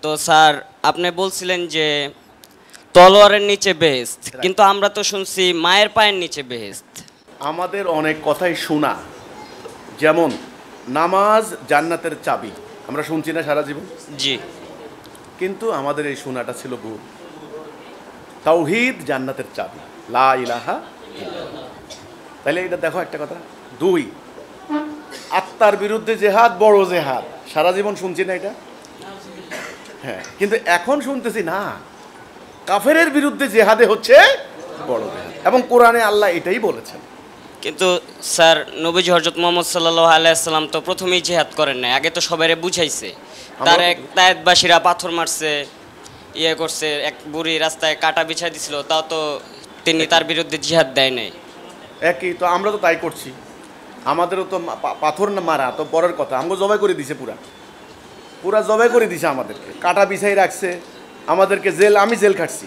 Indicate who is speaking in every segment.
Speaker 1: তো স্যার আপনি বলছিলেন যে তলোয়ারের নিচে বেহেশত, কিন্তু আমরা তো শুনছি মায়ের পায়ের নিচে বেহেশত।
Speaker 2: আমাদের অনেক কথাই শোনা, যেমন নামাজ জান্নাতের চাবি, আমরা শুনছি না সারা জীবন।
Speaker 1: জি।
Speaker 2: কিন্তু আমাদের এই শোনাটা ছিল ভুল। তাওহীদ জান্নাতের চাবি, লা ইলাহা ইল্লাল্লাহ। তাহলে এটা দেখো একটা কথা। 2, আত্মার বিরুদ্ধে জেহাদ বড় জেহাদ, সারা জীবন শুনছি না এটা। হ্যাঁ, কিন্তু এখন শুনতেছি না, কাফেরের বিরুদ্ধে জেহাদে হচ্ছে বড় জেহাদ, এবং কোরআনে আল্লাহ এটাই বলেছেন।
Speaker 1: কিন্তু স্যার নবীজি হযরত মুহাম্মদ সাল্লাল্লাহু আলাইহি ওয়াসাল্লাম তো প্রথমেই জিহাদ করেন না, আগে তো সবাইরে বুঝাইছে। তার এক তায়েতবাসীরা পাথর মারছে, ইয়ে করছে, এক বুড়ি রাস্তায় কাটা বিছাই দিছিল, তাও তো তিনি তার বিরুদ্ধে জিহাদ দেয় নাই।
Speaker 2: একই তো, আমরা তো তাই করছি। আমাদেরও তো পাথর না মারা তো পরের কথা, আমাকে জবাই করে দিছে, পুরা জবাই করে দিছে, আমাদেরকে কাটা বিছাই রাখছে, আমাদেরকে জেল, আমি জেল খাটছি,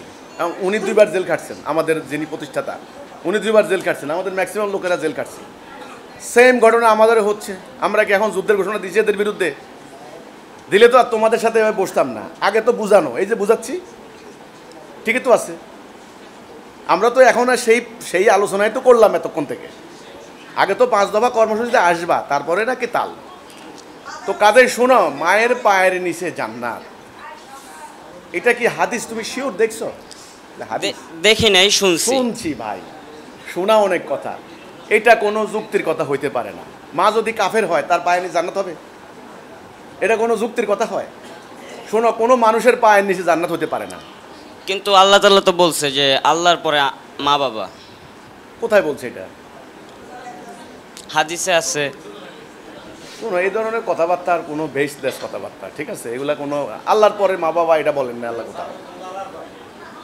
Speaker 2: উনি 2 বার জেল খাটছেন, আমাদের যিনি প্রতিষ্ঠাতা উনি 2 বার জেল খাটছেন, আমাদের ম্যাক্সিমাম লোকেরা জেল খাটছে। সেম ঘটনা আমাদের হচ্ছে। আমরা কি এখন যুদ্ধের ঘোষণা দিচ্ছি এদের বিরুদ্ধে? দিলে তো আর তোমাদের সাথে বসতাম না, আগে তো বুঝানো, এই যে বুঝাচ্ছি, ঠিকই তো আছে। আমরা তো এখন আর সেই আলোচনায় তো করলাম এতক্ষণ থেকে। আগে তো 5 দফা কর্মসূচিতে আসবা, তারপরে নাকি তাল। তো কাদের শোনো, মায়ের পায়ের নিচে জান্নাত, এটা কি হাদিস? তুমি শিওর দেখছো?
Speaker 1: দেখি নাই,
Speaker 2: শুনছি ভাই, শোনা অনেক কথা। এটা কোনো যুক্তির কথা হইতে পারে না। মা যদি কাফের হয় তার পায়ের নিচে জান্নাত হবে? এটা কোনো যুক্তির কথা হয়? শোনো, কোনো মানুষের পায়ের নিচে জান্নাত হতে পারে না।
Speaker 1: কিন্তু আল্লাহ তাআলা তো বলছে যে আল্লাহর পরে মা বাবা।
Speaker 2: কোথায় বলছে এটা?
Speaker 1: হাদিসে আছে।
Speaker 2: শোনো, এই ধরনের কথাবার্তার কোনো বেশ দেশ কথাবার্তা, ঠিক আছে? এগুলা কোনো আল্লাহর পরে মা বাবা এটা বলেন না আল্লাহ কথা।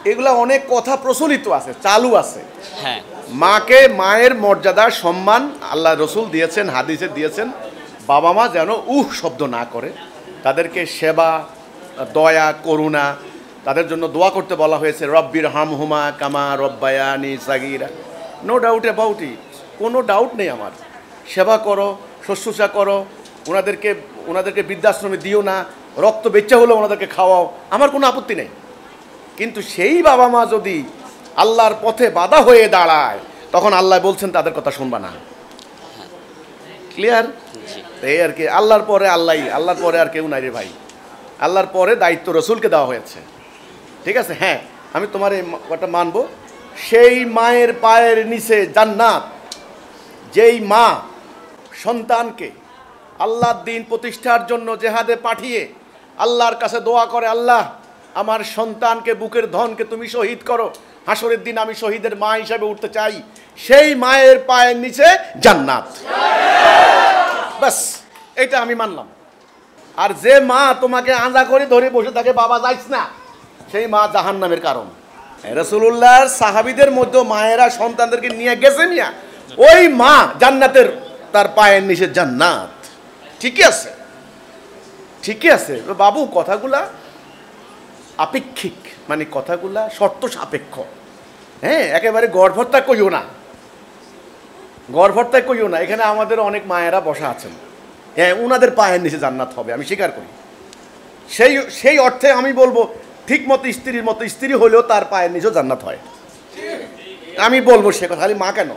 Speaker 2: এগুলা অনেক কথা প্রচলিত আছে, চালু আছে।
Speaker 1: হ্যাঁ,
Speaker 2: মাকে, মায়ের মর্যাদা সম্মান আল্লাহ রসুল দিয়েছেন, হাদিসে দিয়েছেন। বাবা মা যেন শব্দ না করে, তাদেরকে সেবা, দয়া, করুণা, তাদের জন্য দোয়া করতে বলা হয়েছে, রব্বির হামহুমা কামা রব্বায়ানি সাগীরা। নো ডাউট অ্যাবাউট ইট, কোনো ডাউট নেই আমার। সেবা করো, শুশ্রূষা করো, ওনাদেরকে বৃদ্ধাশ্রমে দিও না, রক্ত বেচ্চা হলে ওনাদেরকে খাওয়াও, আমার কোনো আপত্তি নেই। কিন্তু সেই বাবা মা যদি আল্লাহর পথে বাধা হয়ে দাঁড়ায়, তখন আল্লাহ বলছেন তাদের কথা শুনবা না। ক্লিয়ার? এই আর কি। আল্লাহর পরে আর কেউ নাই রে ভাই। আল্লাহর পরে দায়িত্ব রসুলকে দেওয়া হয়েছে, ঠিক আছে? হ্যাঁ, আমি তোমার এই কথা মানবো। সেই মায়ের পায়ের নিচে জান্নাত, যেই মা সন্তানকে আল্লাহর দ্বীন প্রতিষ্ঠার জন্য জেহাদে পাঠিয়ে আল্লাহর কাছে দোয়া করে, আল্লাহ আমার সন্তানকে, বুকের ধনকে তুমি শহীদ করো, হাসরের দিন আমি শহীদের মা হিসাবে উঠতে চাই, সেই মায়ের পায়ের নিচে জান্নাত। বাস, এটা আমি মানলাম। আর যে মা তোমাকে আঁজা করে ধরে বসে থাকে, বাবা যাইস না, সেই মা জাহান্নামের কারণ। রাসূলুল্লাহর সাহাবীদের মধ্যে মায়েরা সন্তানদেরকে নিয়ে গেছে, মিয়া ওই মা জান্নাতের, তার পায়ের নিচে জান্নাত। ঠিকই আছে, ঠিকই আছে বাবু, কথাগুলা আপেক্ষিক, মানে কথাগুলা শর্ত সাপেক্ষ। হ্যাঁ, একেবারে গড়ভর্তা কইও না, গড়ভর্তা কইও না। এখানে আমাদের অনেক মায়েরা বসা আছেন, হ্যাঁ, ওনাদের পায়ের নিচে জান্নাত হবে, আমি স্বীকার করি। সেই অর্থে আমি বলবো, ঠিক মতো স্ত্রীর মতো স্ত্রী হলেও তার পায়ের নিচেও জান্নাত হয়, আমি বলবো সে কথা। খালি মা কেন,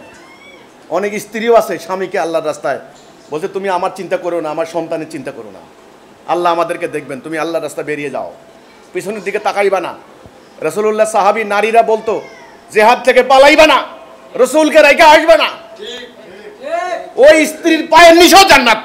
Speaker 2: অনেক স্ত্রীও আছে স্বামীকে আল্লাহর রাস্তায় বলছে, তুমি আমার চিন্তা করো না, আমার সন্তানের চিন্তা করো না, আল্লাহ আমাদেরকে দেখবেন, তুমি আল্লাহর রাস্তায় বেরিয়ে যাও, পিছনের দিকে তাকাইবা না। রাসূলুল্লাহ সাহাবী নারীরা বলতো, জেহাদ থেকে পালাইবা না, রসুলকে রাইখা আসবে না, ওই স্ত্রীর পায়ের নিচেও জান্নাত।